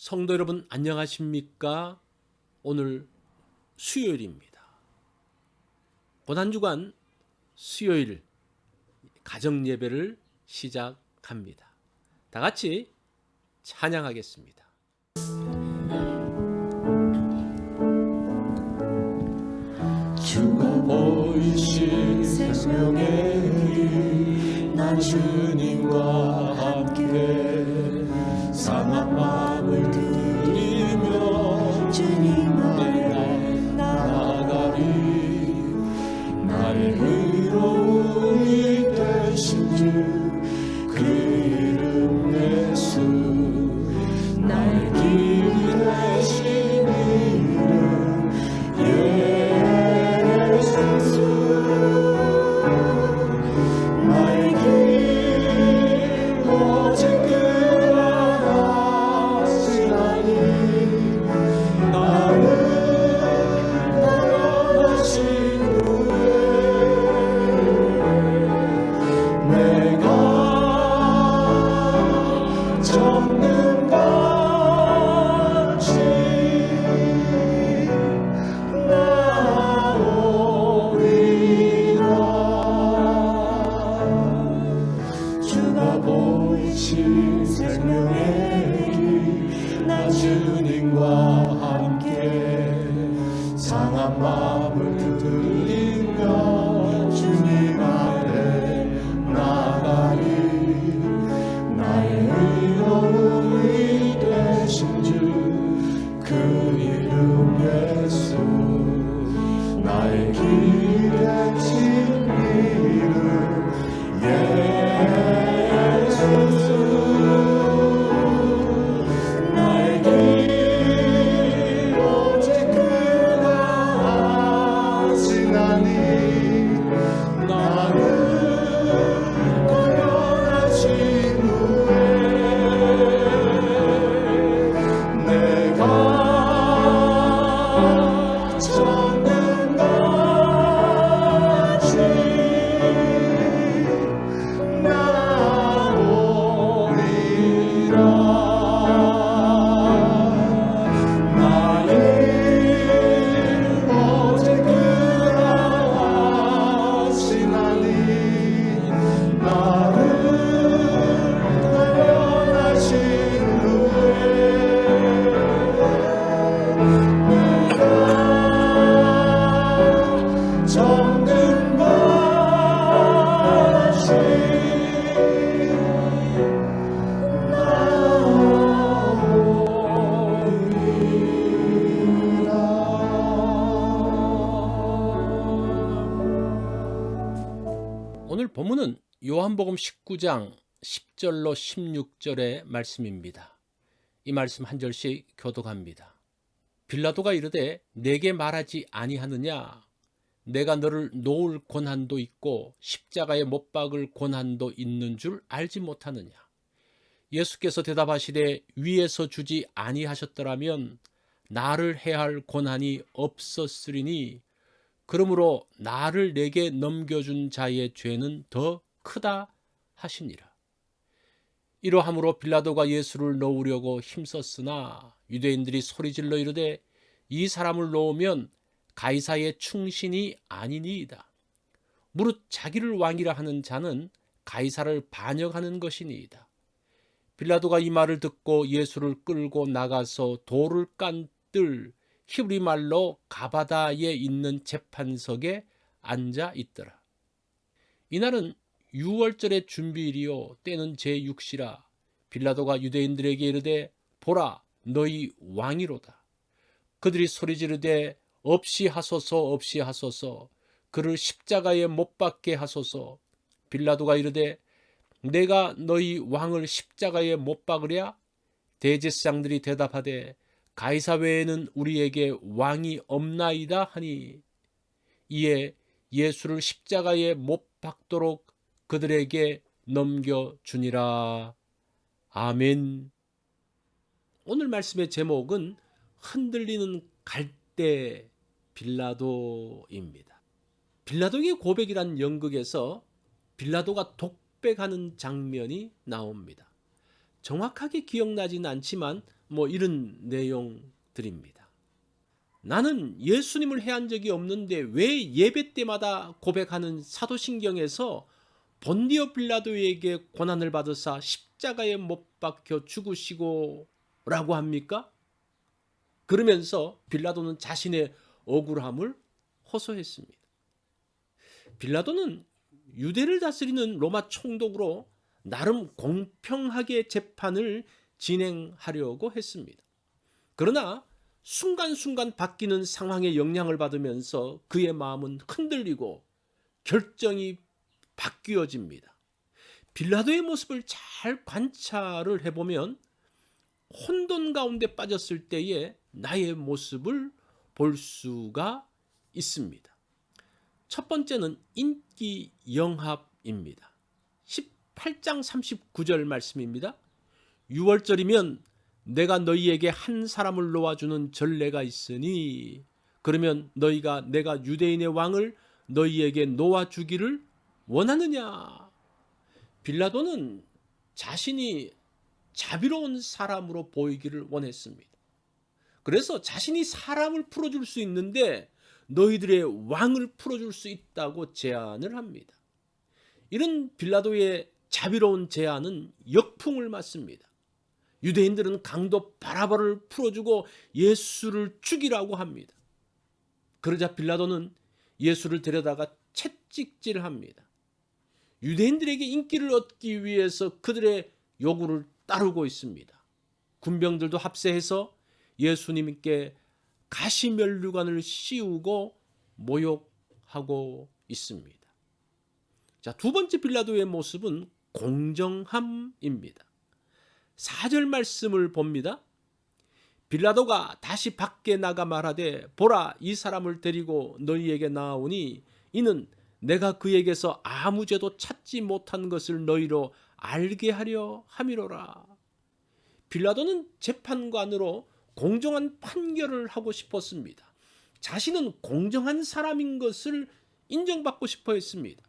성도 여러분 안녕하십니까? 오늘 수요일입니다. 고난 주간 수요일 가정 예배를 시작합니다. 다 같이 찬양하겠습니다. 주가 보이신 생명의 길, 난 주님과 함께 상한 마음을 들이며 주님 아래 나아가리. 나의 의로움이 되신 주 그 이름 예수, 나의 길이 되신 이름 예수. 나의 길 오직 그가 하시나니, 나를 걸어가신 후에 내가 정금같이 나오리라. 주가 보이신 생명의 길, 나 주님과 함께 상한 마음을 들이며 주님 아래 나가리. 나의 의로움이 되신 주 그 이름 예수, 나의 길이 되신 이름 예수. 나의 길 오직 그가 하시나니, 나를 걸어가신 후에 내가 정금같이 나오리라. 나의 오직 그가 하시나니, 나를 걸어가신 후에 내가 정금같이 오늘 본문은 요한복음 19장 10절로 16절의 말씀입니다. 이 말씀 한 절씩 교독합니다. 빌라도가 이르되 내게 말하지 아니하느냐? 내가 너를 놓을 권한도 있고 십자가에 못 박을 권한도 있는 줄 알지 못하느냐? 예수께서 대답하시되 위에서 주지 아니하셨더라면 나를 해할 권한이 없었으리니, 그러므로 나를 내게 넘겨준 자의 죄는 더 크다 하시니라. 이러함으로 빌라도가 예수를 놓으려고 힘썼으나 유대인들이 소리질러 이르되 이 사람을 놓으면 가이사의 충신이 아니니이다. 무릇 자기를 왕이라 하는 자는 가이사를 반역하는 것이니이다. 빌라도가 이 말을 듣고 예수를 끌고 나가서 돌을 깐 뜰 히브리 말로 가바다에 있는 재판석에 앉아 있더라. 이날은 유월절의 준비일이요 때는 제6시라. 빌라도가 유대인들에게 이르되 보라 너희 왕이로다. 그들이 소리지르되 없이 하소서 없이 하소서, 그를 십자가에 못 박게 하소서. 빌라도가 이르되 내가 너희 왕을 십자가에 못 박으랴? 대제사장들이 대답하되 가이사 외에는 우리에게 왕이 없나이다 하니, 이에 예수를 십자가에 못 박도록 그들에게 넘겨주니라. 아멘. 오늘 말씀의 제목은 흔들리는 갈대 빌라도입니다. 빌라도의 고백이란 연극에서 빌라도가 독백하는 장면이 나옵니다. 정확하게 기억나지는 않지만 이런 내용들입니다. 나는 예수님을 해한 적이 없는데 왜 예배 때마다 고백하는 사도신경에서 본디오 빌라도에게 고난을 받으사 십자가에 못 박혀 죽으시고 라고 합니까? 그러면서 빌라도는 자신의 억울함을 호소했습니다. 빌라도는 유대를 다스리는 로마 총독으로 나름 공평하게 재판을 진행하려고 했습니다. 그러나 순간순간 바뀌는 상황에 영향을 받으면서 그의 마음은 흔들리고 결정이 바뀌어집니다. 빌라도의 모습을 잘 관찰을 해보면 혼돈 가운데 빠졌을 때에 나의 모습을 볼 수가 있습니다. 첫 번째는 인기 영합입니다. 18장 39절 말씀입니다. 6월절이면 내가 너희에게 한 사람을 놓아주는 전례가 있으니 그러면 너희가 내가 유대인의 왕을 너희에게 놓아주기를 원하느냐? 빌라도는 자신이 자비로운 사람으로 보이기를 원했습니다. 그래서 자신이 사람을 풀어줄 수 있는데 너희들의 왕을 풀어줄 수 있다고 제안을 합니다. 이런 빌라도의 자비로운 제안은 역풍을 맞습니다. 유대인들은 강도 바라바를 풀어주고 예수를 죽이라고 합니다. 그러자 빌라도는 예수를 데려다가 채찍질합니다. 유대인들에게 인기를 얻기 위해서 그들의 요구를 따르고 있습니다. 군병들도 합세해서 예수님께 가시면류관을 씌우고 모욕하고 있습니다. 자, 두 번째 빌라도의 모습은 공정함입니다. 4절 말씀을 봅니다. 빌라도가 다시 밖에 나가 말하되 보라 이 사람을 데리고 너희에게 나아오니 이는 내가 그에게서 아무 죄도 찾지 못한 것을 너희로 알게 하려 함이로라. 빌라도는 재판관으로 공정한 판결을 하고 싶었습니다. 자신은 공정한 사람인 것을 인정받고 싶어 했습니다.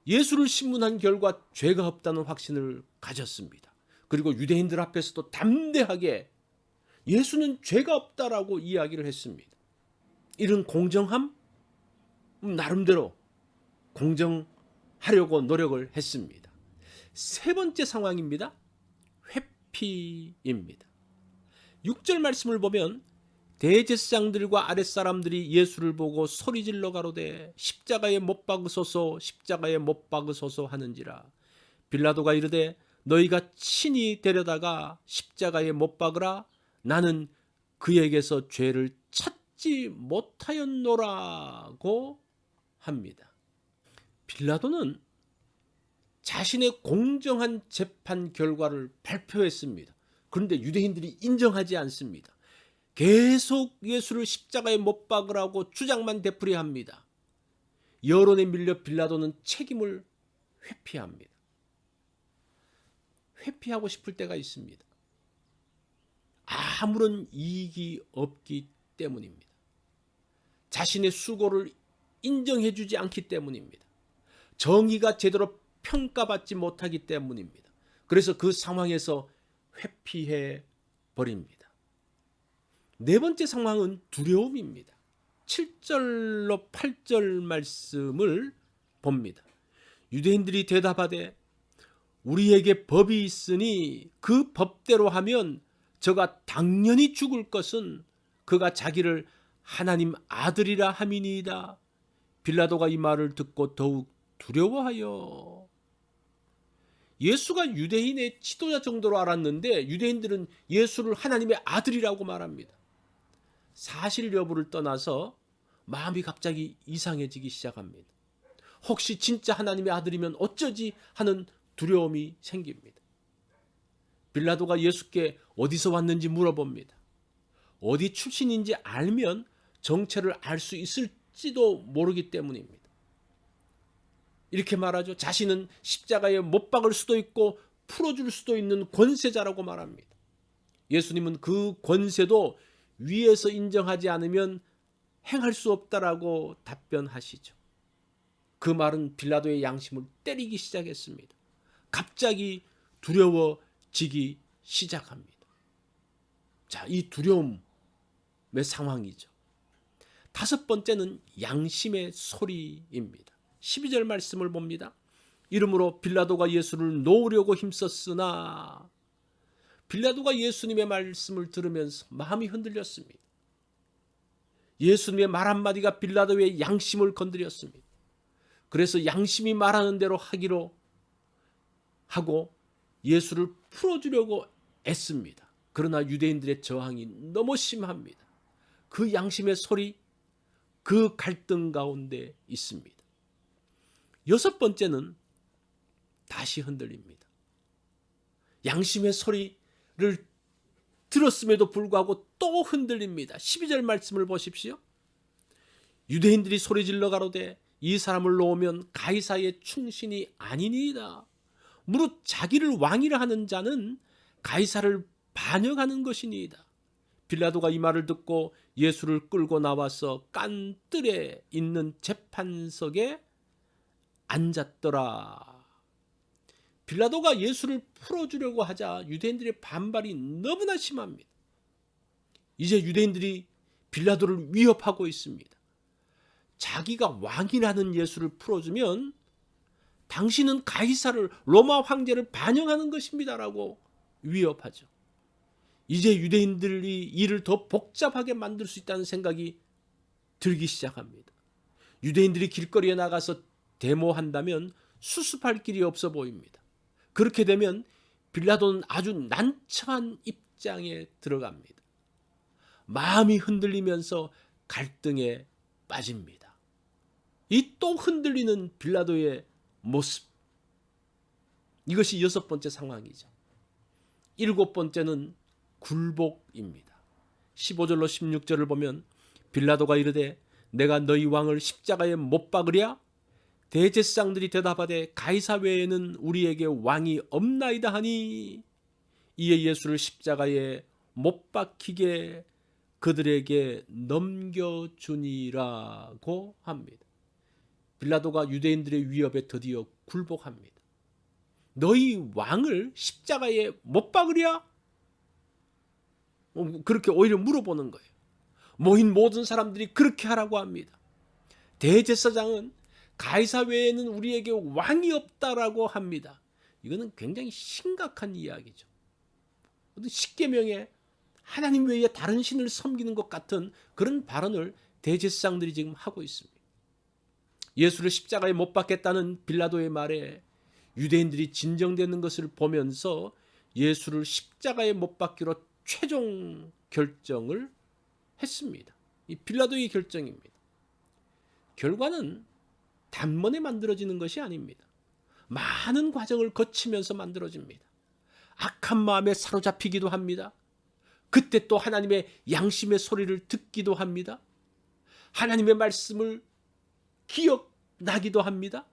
예수를 신문한 결과 죄가 없다는 확신을 가졌습니다. 그리고 유대인들 앞에서도 담대하게 예수는 죄가 없다라고 이야기를 했습니다. 이런 공정함? 나름대로 공정하려고 노력을 했습니다. 세 번째 상황입니다. 회피입니다. 6절 말씀을 보면 대제사장들과 아랫사람들이 예수를 보고 소리질러 가로되 십자가에 못 박으소서 십자가에 못 박으소서 하는지라. 빌라도가 이르되 너희가 친히 데려다가 십자가에 못 박으라. 나는 그에게서 죄를 찾지 못하였노라고 합니다. 빌라도는 자신의 공정한 재판 결과를 발표했습니다. 그런데 유대인들이 인정하지 않습니다. 계속 예수를 십자가에 못 박으라고 주장만 되풀이합니다. 여론에 밀려 빌라도는 책임을 회피합니다. 회피하고 싶을 때가 있습니다. 아무런 이익이 없기 때문입니다. 자신의 수고를 인정해주지 않기 때문입니다. 정의가 제대로 평가받지 못하기 때문입니다. 그래서 그 상황에서 회피해 버립니다. 네 번째 상황은 두려움입니다. 7절로 8절 말씀을 봅니다. 유대인들이 대답하되 우리에게 법이 있으니 그 법대로 하면 저가 당연히 죽을 것은 그가 자기를 하나님 아들이라 함이니이다. 빌라도가 이 말을 듣고 더욱 두려워하여. 예수가 유대인의 지도자 정도로 알았는데 유대인들은 예수를 하나님의 아들이라고 말합니다. 사실 여부를 떠나서 마음이 갑자기 이상해지기 시작합니다. 혹시 진짜 하나님의 아들이면 어쩌지 하는 두려움이 생깁니다. 빌라도가 예수께 어디서 왔는지 물어봅니다. 어디 출신인지 알면 정체를 알 수 있을지도 모르기 때문입니다. 이렇게 말하죠. 자신은 십자가에 못 박을 수도 있고 풀어줄 수도 있는 권세자라고 말합니다. 예수님은 그 권세도 위에서 인정하지 않으면 행할 수 없다라고 답변하시죠. 그 말은 빌라도의 양심을 때리기 시작했습니다. 갑자기 두려워지기 시작합니다. 자, 이 두려움의 상황이죠. 다섯 번째는 양심의 소리입니다. 12절 말씀을 봅니다. 이러므로 빌라도가 예수를 놓으려고 힘썼으나 빌라도가 예수님의 말씀을 들으면서 마음이 흔들렸습니다. 예수님의 말 한마디가 빌라도의 양심을 건드렸습니다. 그래서 양심이 말하는 대로 하기로 하고 예수를 풀어주려고 애씁니다. 그러나 유대인들의 저항이 너무 심합니다. 그 양심의 소리, 그 갈등 가운데 있습니다. 여섯 번째는 다시 흔들립니다. 양심의 소리를 들었음에도 불구하고 또 흔들립니다. 12절 말씀을 보십시오. 유대인들이 소리질러 가로되 이 사람을 놓으면 가이사의 충신이 아니니이다. 무릇 자기를 왕이라 하는 자는 가이사를 반역하는 것이니이다. 빌라도가 이 말을 듣고 예수를 끌고 나와서 깐뜰에 있는 재판석에 앉았더라. 빌라도가 예수를 풀어주려고 하자 유대인들의 반발이 너무나 심합니다. 이제 유대인들이 빌라도를 위협하고 있습니다. 자기가 왕이라는 예수를 풀어주면 당신은 가이사를, 로마 황제를 반영하는 것입니다라고 위협하죠. 이제 유대인들이 일을 더 복잡하게 만들 수 있다는 생각이 들기 시작합니다. 유대인들이 길거리에 나가서 데모한다면 수습할 길이 없어 보입니다. 그렇게 되면 빌라도는 아주 난처한 입장에 들어갑니다. 마음이 흔들리면서 갈등에 빠집니다. 이 또 흔들리는 빌라도의 모습. 이것이 여섯 번째 상황이죠. 일곱 번째는 굴복입니다. 15절로 16절을 보면 빌라도가 이르되 내가 너희 왕을 십자가에 못 박으랴? 대제사장들이 대답하되 가이사 외에는 우리에게 왕이 없나이다 하니 이에 예수를 십자가에 못 박히게 그들에게 넘겨주니라고 합니다. 빌라도가 유대인들의 위협에 드디어 굴복합니다. 너희 왕을 십자가에 못 박으랴? 그렇게 오히려 물어보는 거예요. 모인 모든 사람들이 그렇게 하라고 합니다. 대제사장은 가이사 외에는 우리에게 왕이 없다라고 합니다. 이거는 굉장히 심각한 이야기죠. 십계명에 하나님 외에 다른 신을 섬기는 것 같은 그런 발언을 대제사장들이 지금 하고 있습니다. 예수를 십자가에 못 박겠다는 빌라도의 말에 유대인들이 진정되는 것을 보면서 예수를 십자가에 못 박기로 최종 결정을 했습니다. 이 빌라도의 결정입니다. 결과는 단번에 만들어지는 것이 아닙니다. 많은 과정을 거치면서 만들어집니다. 악한 마음에 사로잡히기도 합니다. 그때 또 하나님의 양심의 소리를 듣기도 합니다. 하나님의 말씀을 기억나기도 합니다.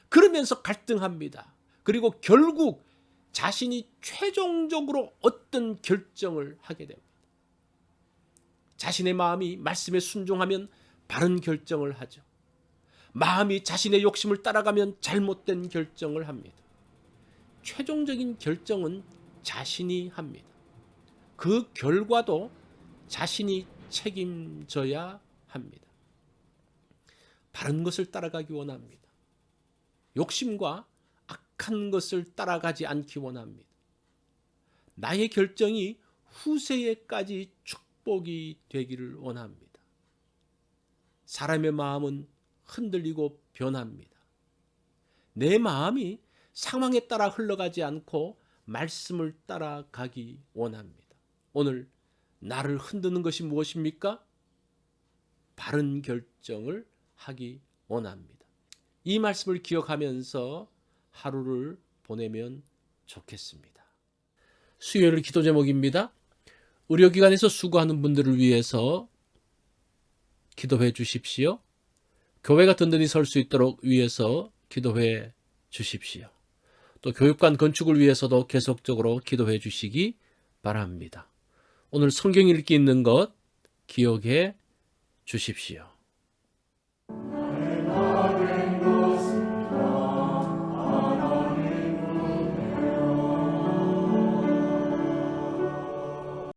그러면서 갈등합니다. 그리고 결국 자신이 최종적으로 어떤 결정을 하게 됩니다. 자신의 마음이 말씀에 순종하면 바른 결정을 하죠. 마음이 자신의 욕심을 따라가면 잘못된 결정을 합니다. 최종적인 결정은 자신이 합니다. 그 결과도 자신이 책임져야 합니다. 바른 것을 따라가기 원합니다. 욕심과 악한 것을 따라가지 않기 원합니다. 나의 결정이 후세에까지 축복이 되기를 원합니다. 사람의 마음은 흔들리고 변합니다. 내 마음이 상황에 따라 흘러가지 않고 말씀을 따라가기 원합니다. 오늘 나를 흔드는 것이 무엇입니까? 바른 결정을 하기 원합니다. 이 말씀을 기억하면서 하루를 보내면 좋겠습니다. 수요일 기도 제목입니다. 의료기관에서 수고하는 분들을 위해서 기도해 주십시오. 교회가 든든히 설 수 있도록 위해서 기도해 주십시오. 또 교육관 건축을 위해서도 계속적으로 기도해 주시기 바랍니다. 오늘 성경 읽기 있는 것 기억해 주십시오.